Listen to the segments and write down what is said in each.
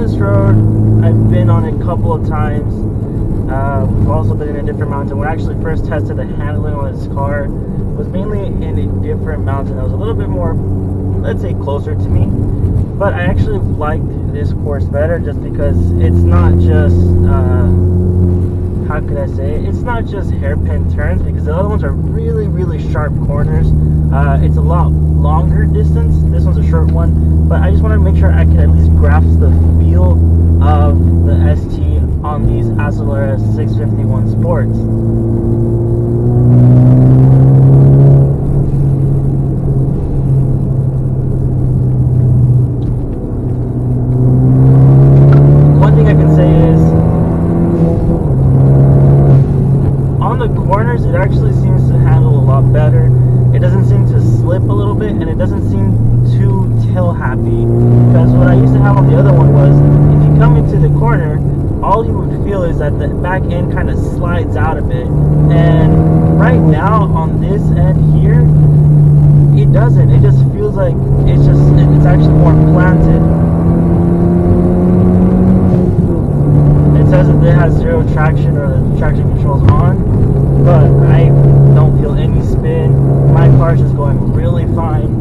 this road. I've been on it a couple of times. We've also been in a different mountain. When I actually first tested the handling on this car, was mainly in a different mountain that was a little bit more, let's say, closer to me. But I actually like this course better just because it's not just, how could I say it? It's not just hairpin turns, because the other ones are really, really sharp corners. It's a lot longer distance. This one's a short one, but I just want to make sure I can at least grasp the feel of the ST on these Accelera 651 Sports. One thing I can say is, on the corners, it actually seems to handle a lot better. It doesn't seem to slip a little bit, and it doesn't seem too tail happy, because what I used to have on the other one was, if you come into the corner, all you would feel is that the back end kind of slides out a bit, and right now on this end here, it doesn't. It just feels like it's actually more planted. It says that it has zero traction, or the traction control's on, but I don't feel any spin. My car's just going really fine.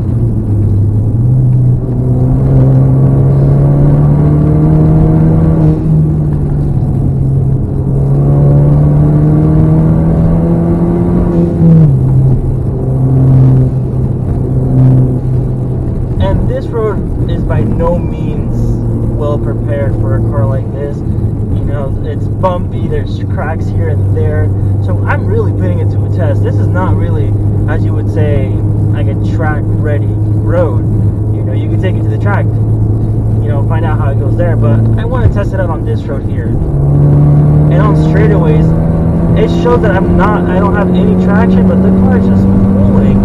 And this road is by no means well prepared for a car like this. You know, it's bumpy, there's cracks here and there, so I'm really putting it to a test. This is not really, as you would say, like a track ready road. You know, you can take it to the track, you know, find out how it goes there, but I want to test it out on this road here. And on straightaways, it shows that I don't have any traction, but the car is just pulling.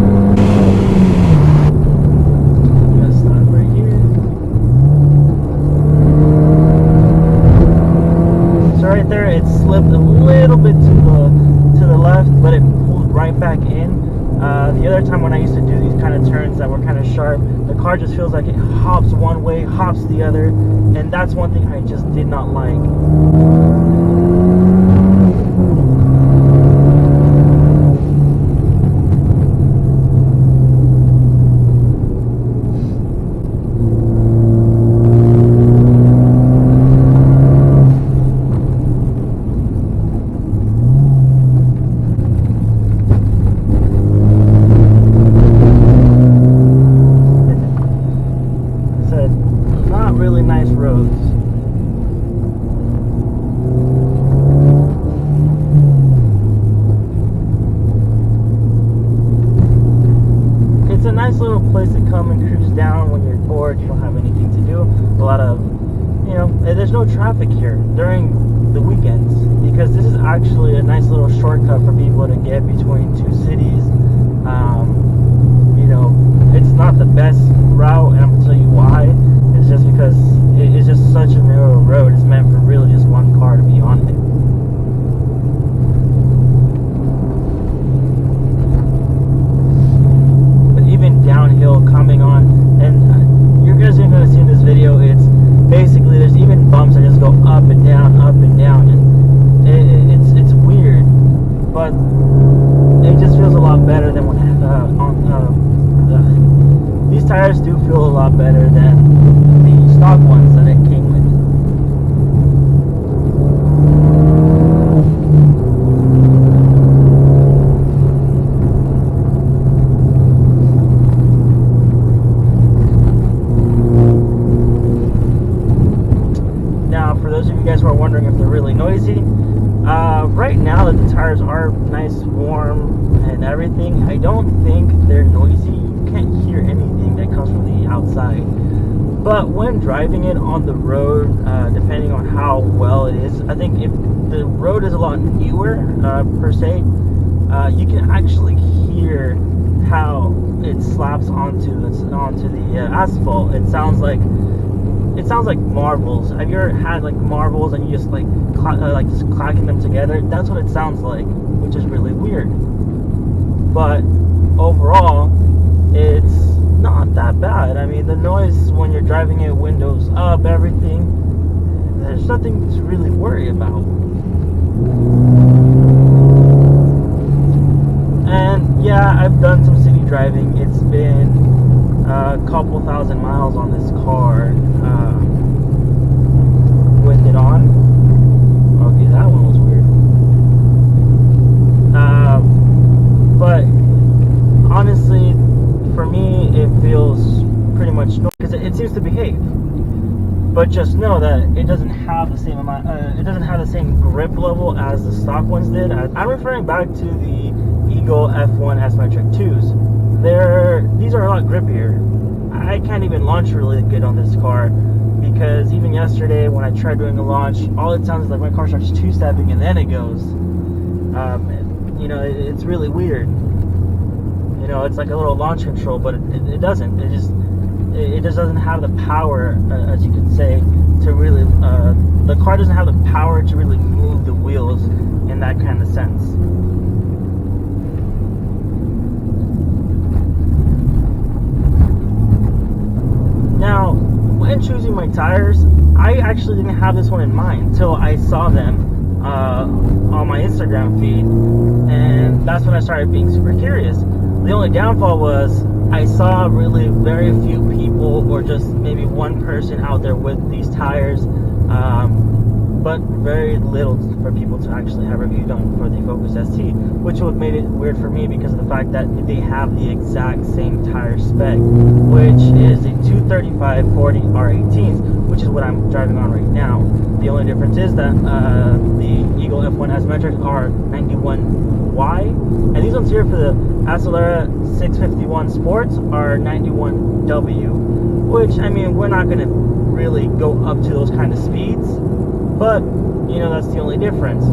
Right there, it slipped a little bit to the left, but it pulled right back in. The other time when I used to do these kind of turns that were kind of sharp, the car just feels like it hops one way, hops the other, and that's one thing I just did not like. Nice little place to come and cruise down when you're bored, you don't have anything to do. A lot of, you know, there's no traffic here during the weekends, because this is actually a nice little shortcut for people to get between two cities. You know, it's not the best route, and I'm gonna tell you why. It's just because it's just such a narrow road. It's meant for really just one car to be on it. Downhill coming on, and you guys are going to see in this video, it's basically, there's even bumps that just go up and down, and it's weird, but it just feels a lot better than when these tires do feel a lot better than the stock ones that it came with. Wondering if they're really noisy. Right now that the tires are nice, warm, and everything, I don't think they're noisy. You can't hear anything that comes from the outside. But when driving it on the road, depending on how well it is, I think if the road is a lot newer, per se, you can actually hear how it slaps onto the asphalt. It sounds like marbles. Have you ever had like marbles and you just like just clacking them together? That's what it sounds like, which is really weird. But overall, it's not that bad. I mean, the noise when you're driving it windows up, everything, there's nothing to really worry about. And yeah, I've done some city driving. It's been a couple thousand miles on this car with it on. Okay, that one was weird. But honestly, for me, it feels pretty much normal because it seems to behave. But just know that it doesn't have the same amount. It doesn't have the same grip level as the stock ones did. I'm referring back to the Eagle F1 S-Metric 2s. These are a lot grippier. I can't even launch really good on this car because even yesterday when I tried doing a launch, all it sounds like my car starts two-stepping and then it goes. You know, it's really weird. You know, it's like a little launch control, but it doesn't. It just doesn't have the power, as you could say, to really. The car doesn't have the power to really move the wheels in that kind of sense. Now, when choosing my tires, I actually didn't have this one in mind until I saw them on my Instagram feed, and that's when I started being super curious. The only downfall was I saw really very few people, or just maybe one person out there with these tires, but very little for people to actually have reviewed on for the Focus ST, which would have made it weird for me because of the fact that they have the exact same tire spec, which is a 235/40 R18s, which is what I'm driving on right now. The only difference is that the Eagle F1 S-Metric are 91Y, and these ones here for the Accelera 651 Sports are 91W, which, I mean, we're not going to really go up to those kind of speeds, but, you know, that's the only difference.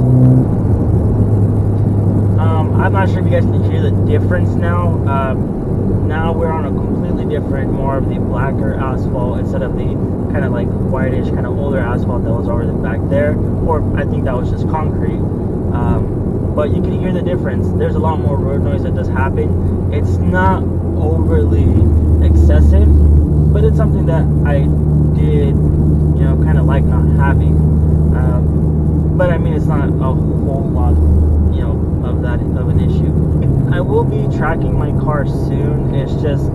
I'm not sure if you guys can hear the difference now. Now we're on a completely different, more of the blacker asphalt instead of the kind of like whitish, kind of older asphalt that was already back there, or I think that was just concrete. But you can hear the difference. There's a lot more road noise that does happen. It's not overly excessive, but it's something that I did, you know, kind of like not having. But I mean, it's not a whole lot, you know, of an issue. I will be tracking my car soon. It's just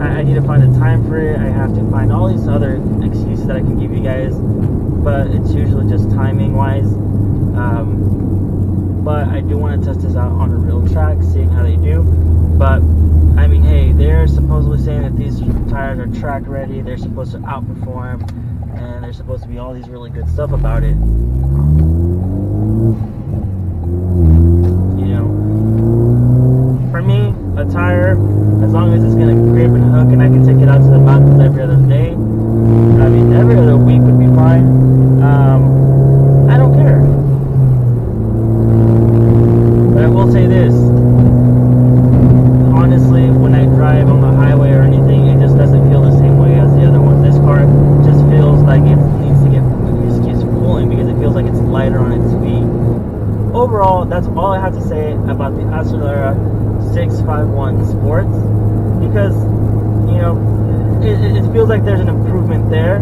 I need to find a time for it. I have to find all these other excuses that I can give you guys, but it's usually just timing wise. But I do want to test this out on a real track, seeing how they do. But I mean, hey, they're supposedly saying that these tires are track ready. They're supposed to outperform, and there's supposed to be all these really good stuff about it. You know, for me, a tire, as long as it's gonna grip and hook, and I can take it out to the mountains every other day. I mean, every other week would be fine. I don't care. But I will say this. Honestly, when I drive on the highway or anything, it just doesn't feel the same way as the other ones. This car just feels like it needs to get, it just keeps pulling because it feels like it's lighter on its feet. Overall, that's all I have to say about the Accelera 651 Sports, because, you know, it feels like there's an improvement there,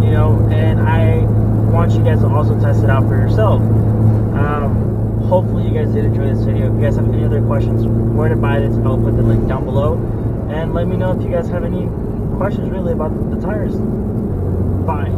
you know, and I want you guys to also test it out for yourself. Hopefully you guys did enjoy this video. If you guys have any other questions where to buy this, I'll put the link down below, and let me know if you guys have any questions really about the tires. Bye.